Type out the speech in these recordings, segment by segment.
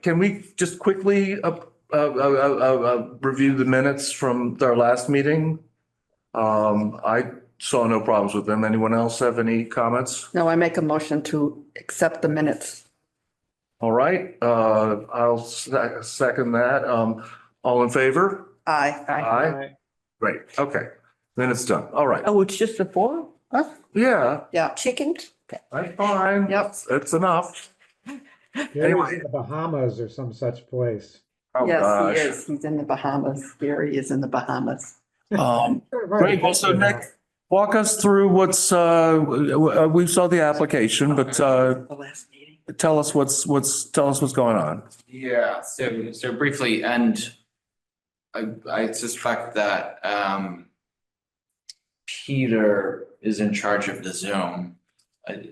can we just quickly review the minutes from our last meeting? I saw no problems with them. Anyone else have any comments? No, I make a motion to accept the minutes. All right, I'll second that. All in favor? Aye. Aye. Great, okay. Then it's done. All right. Oh, it's just the four? Huh? Yeah, Yeah. Chickens? that's fine. Yep. It's enough. Gary's Anyway. in the Bahamas or some such place. Oh, Yes, gosh. he is. He's in the Bahamas. Gary is in the Bahamas. Great. Well, so Nick, walk us through what's, we saw the application, but, The last meeting. tell us what's going on. Yeah, so briefly, and I suspect that Peter is in charge of the Zoom.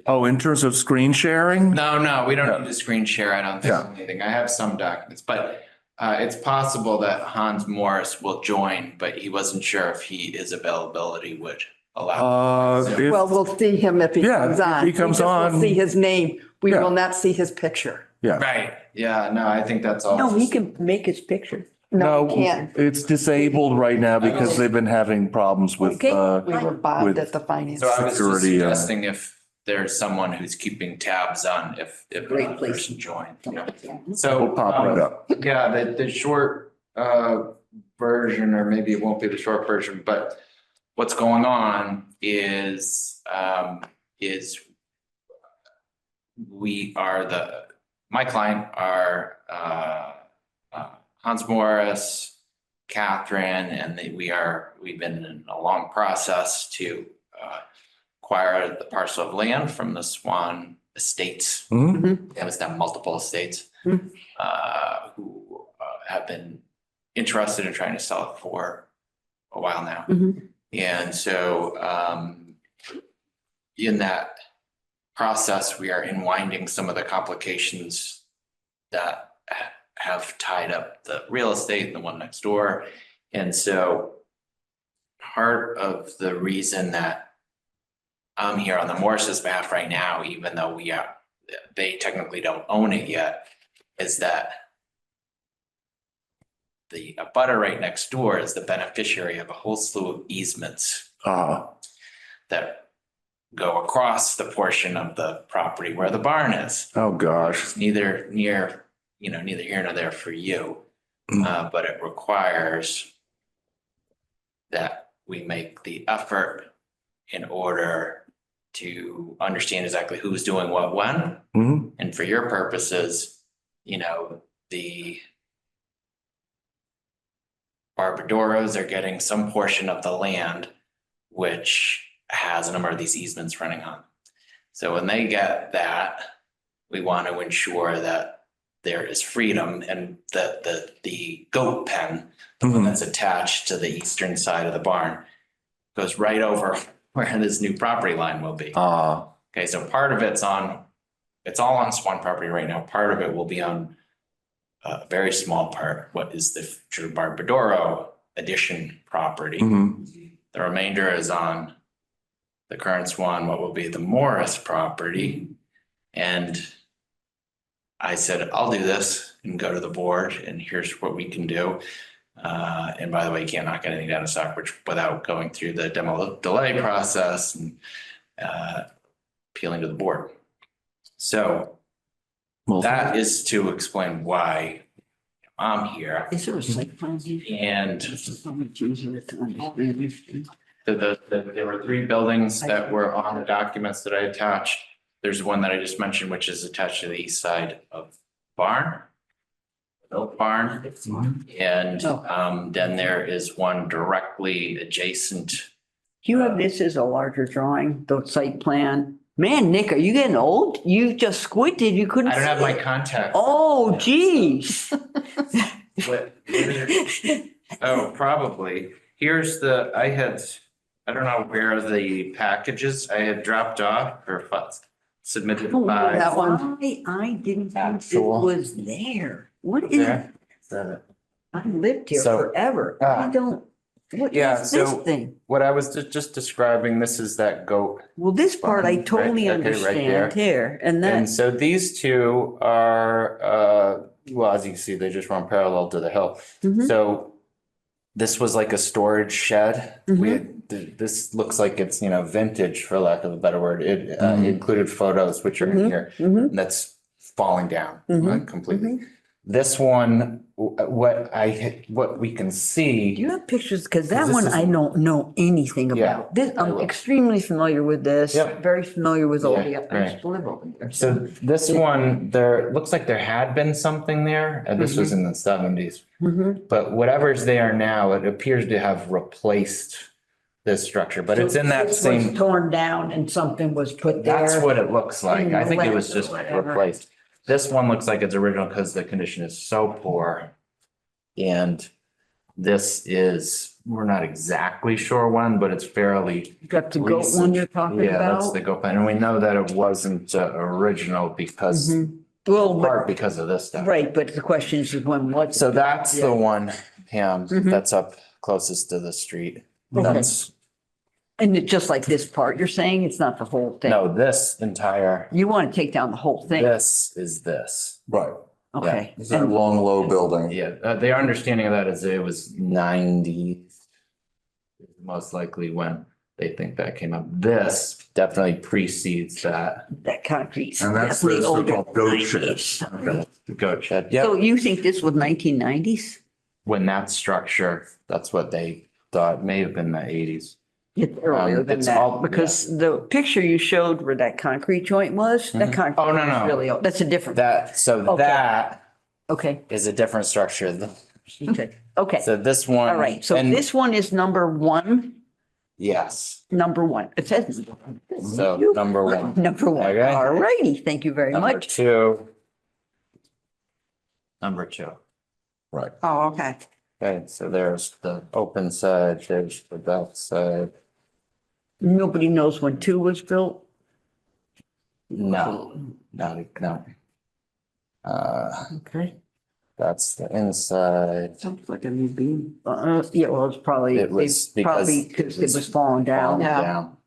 Oh, in terms of screen sharing? No, we Yeah. don't need to screen share. I don't think Yeah. anything. I have some documents, but it's possible that Hans Morris will join, but he wasn't sure if his availability would allow. Well, we'll see him if he Yeah, comes if on. he comes We just will on. see his name. We Yeah. will not see his picture. Yeah. Right, yeah, no, I think that's all. No, he can make his picture. No, No, we can't. it's disabled right now because they've been having problems with, Okay. We were bobbed with- at the finance. So I was just security, suggesting if there's someone who's keeping tabs on if Great a place. person joined. we'll So, pop right up. yeah, the short version, or maybe it won't be the short version, but what's going on is we are my client are Hans Morris, Catherine, and we've been in a long process to acquire the parcel of land from the Swan Estates. Mhm. It was now multiple estates Mhm. who have been interested in trying to sell it for a while now. Mhm. And so in that process, we are unwinding some of the complications that have tied up the real estate and the one next door. And so part of the reason that I'm here on the Morris's behalf right now, even though they technically don't own it yet, is that the abutter right next door is the beneficiary of a whole slew of easements that go across the portion of the property where the barn is. Oh, gosh. It's neither here nor there for you. But it requires that we make the effort in order to understand exactly who's doing what when. Mhm. And for your purposes, the Barbadoros are getting some portion of the land which has a number of these easements running on. So when they get that, we want to ensure that there is freedom, and that the goat pen, the one Mhm. that's attached to the eastern side of the barn, goes right over where this new property line will be. Okay, so part of it's all on Swan property right now. Part of it will be on a very small part, what is the future Barbadoro addition property. Mhm. The remainder is on the current Swan, what will be the Morris property. And I said, I'll do this and go to the board, and here's what we can do. And by the way, you can't knock anything down to Stockbridge without going through the demo delay process and appealing to the board. So Well, that is to explain why I'm here. Is there a site plan here? And It's so much easier to understand this thing. there were 3 buildings that were on the documents that I attached. There's one that I just mentioned, which is attached to the east side of barn. The old barn. And then there is one directly adjacent. You have this as a larger drawing, the site plan. Man, Nick, are you getting old? You just squinted, you couldn't I don't have see my it. contact. Oh, geez. What- Oh, probably. I don't know where the packages I had dropped off or submitted by. That one. Why I didn't think it Actual. was there. What is, There. I lived here So, forever. ah. I don't, what Yeah, is this so- thing? What I was just describing, this is that goat. Well, this part I Right, totally okay, right there. understand here, and And then, so these two are well, as you can see, they just run parallel to the hill. Mhm. So this was like a storage shed. We had, this looks like it's, vintage for lack of a better word. It included photos which are in here. Mhm. And that's falling down Mhm. completely. This one, what we can Do see, you have pictures? Because that This one is- I don't know anything Yeah, about. This, I I'm will. extremely familiar with this, Yep. very familiar with all Yeah, the, I used to live over there. so this one, looks like there had been something there, and this was in the 70s. Mhm. But whatever's there now, it appears to have replaced this structure, but it's in that This was same, torn down and something was put there. that's what it looks like. I think it was just Whatever. replaced. This one looks like it's original because the condition is so poor. And this is, we're not exactly sure when, but it's fairly. You got the goat one recent. you're talking Yeah, that's about? the goat plan, and we know that it wasn't original because, Mhm. Well, but, part because of this stuff. right, but the question is when what? So that's the one, Pam, Mhm. that's up closest to the street. Okay. That's, And it's just like this part, you're saying it's not the whole thing? no, this entire, You want to take down the whole thing? this is this. Right. Okay. It's that And- long, low building. Yeah, their understanding of that is it was 90s. Most likely when they think that came up. This definitely precedes that. That concrete. And that's the definitely older so-called goat than shed. 90s. The goat shed. So Yeah, you think this was 1990s? when that structure, that's what they thought may have been the 80s. It's earlier than it's that, all- because the picture you showed where that concrete joint was, that Mhm. concrete Oh, no, was no. really old. That's a different. So Okay. that Okay, is a different structure. okay, okay. So this one. All right, so and- this one is number one, Yes, number one. It says. number one. so number one. Number one. Okay. All righty, thank you very Number much. two. Number two. Right. Oh, okay. Okay, so there's the open side, there's the back side. Nobody knows when two was built? No, no. Okay. That's the inside. Sounds like a new beam. Yeah, well, it's probably, It was it's probably because because it was falling down. Yeah. Down.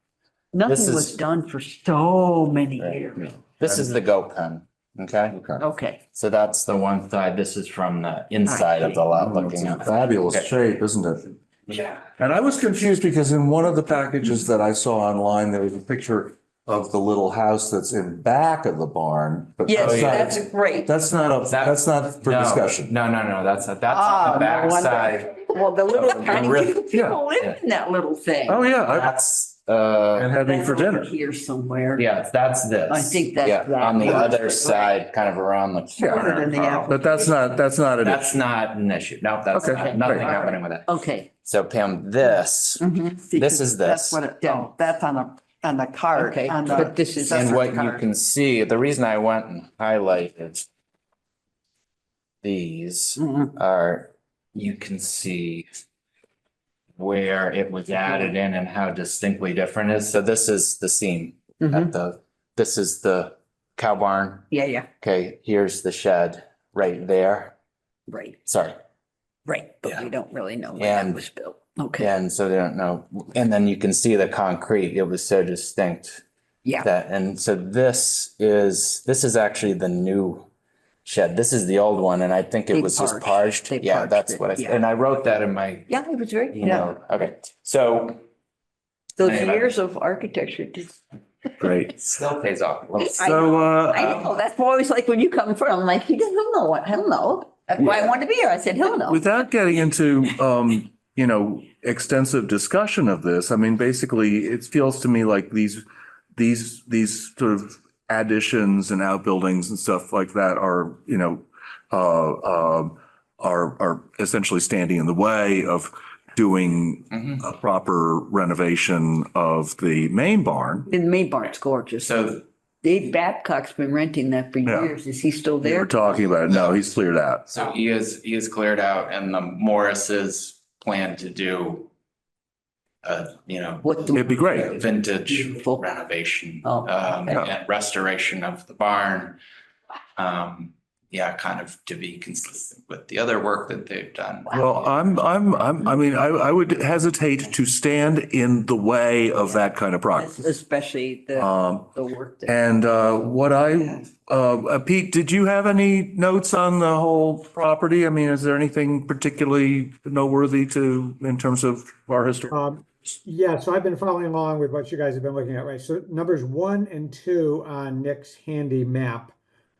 Nothing This was is- done for so many Right. years. This is the goat pen, okay? Okay. Okay, So that's the one side, this is from the inside of the lot It's looking in at. fabulous Okay. shape, isn't it? Yeah. And I was confused because in one of the packages that I saw online, there was a picture of the little house that's in back of the barn. But yes, that's not- that's great. That's not for No, discussion. No, that's on Ah, the no back wonder. side. Well, the little Oh, tiny really? people live in that little thing. Oh, yeah, That's, and had me for That's over dinner. here somewhere. yeah, that's this. I think that's Yeah, that on the one. other side, kind of around the corner. in the apple. But that's not an That's not an issue. No, that's Okay, not- nothing great. happening with that. Okay. So Pam, this, this is That's this. what it, oh, that's on the card. Okay, on the but this is- And what assessor's you card. can see, the reason I went and highlighted these Mhm. are, you can see where it was added in and how distinctly different it is. So this is the seam Mhm. at this is the cow barn. Yeah, yeah, Okay, here's the shed right there. right, Sorry. right. But Yeah. we don't really know when that And- was built. Okay, And so they don't know. And then you can see the concrete. It was so distinct. yeah. That, and so this is actually the new shed. This is the old one, and I think it They was just parched. parched. They Yeah, parched that's it, what I, yeah. and I wrote that in my, Yeah, it was very, you know, okay. So those Anyway. years of architecture just. Great. it still pays off. a little. I So, I know, that's always like when you come in front, I'm like, he doesn't know what, he'll know. That's why I wanted to be here. I said, he'll know. without getting into, extensive discussion of this, I mean, basically, it feels to me like these sort of additions and outbuildings and stuff like that are, are essentially standing in the way of doing Mhm. a proper renovation of the main barn. The main barn's gorgeous. So Dave Babcock's been renting that for Yeah. years. Is he still We were there? talking about it. No, he's cleared out. So he is cleared out, and the Morris's plan to do What the? It'd be great. vintage renovation. Oh, okay. And restoration of the barn. yeah, kind of to be consistent with the other work that they've done. Well, I mean, I would hesitate to stand in the way of that kind of progress. Especially the Um, work that. and, Pete, did you have any notes on the whole property? I mean, is there anything particularly noteworthy in terms of our history? Yeah, so I've been following along with what you guys have been looking at, right? So numbers 1 and 2 on Nick's handy map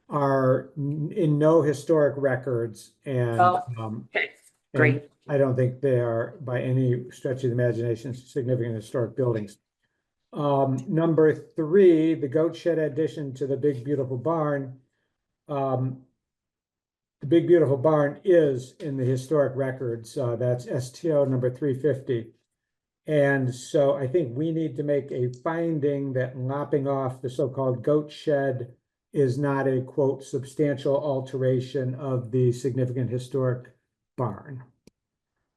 are in no historic records and Oh, okay, great. and I don't think they are by any stretch of the imagination significant historic buildings. Number 3, the goat shed addition to the big beautiful barn. The big beautiful barn is in the historic records. That's STO number 350. And so I think we need to make a finding that lopping off the so-called goat shed is not a quote substantial alteration of the significant historic barn.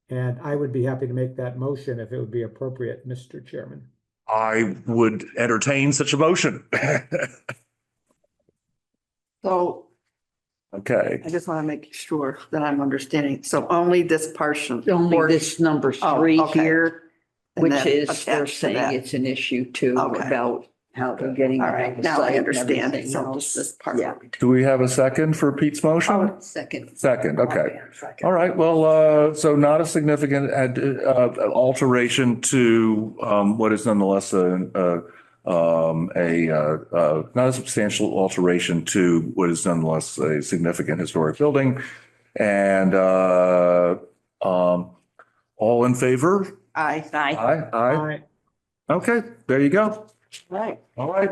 And I would be happy to make that motion if it would be appropriate, Mr. Chairman. I would entertain such a motion. So Okay. I just want to make sure that I'm understanding. So only this portion. Only or- this number Oh, 3 okay. here, and which then is, they're attached to saying that. it's an issue too Okay. about how they're getting. All around right, the now site I and understand. everything So else. just this part. Yeah. Do we have a second for Pete's motion? Oh, Second. Second, okay. All right, well, so not a significant alteration to what is nonetheless not a substantial alteration to what is nonetheless a significant historic building. And all in favor? Aye. Aye. Aye. All right. Okay, there you go. Right. All right.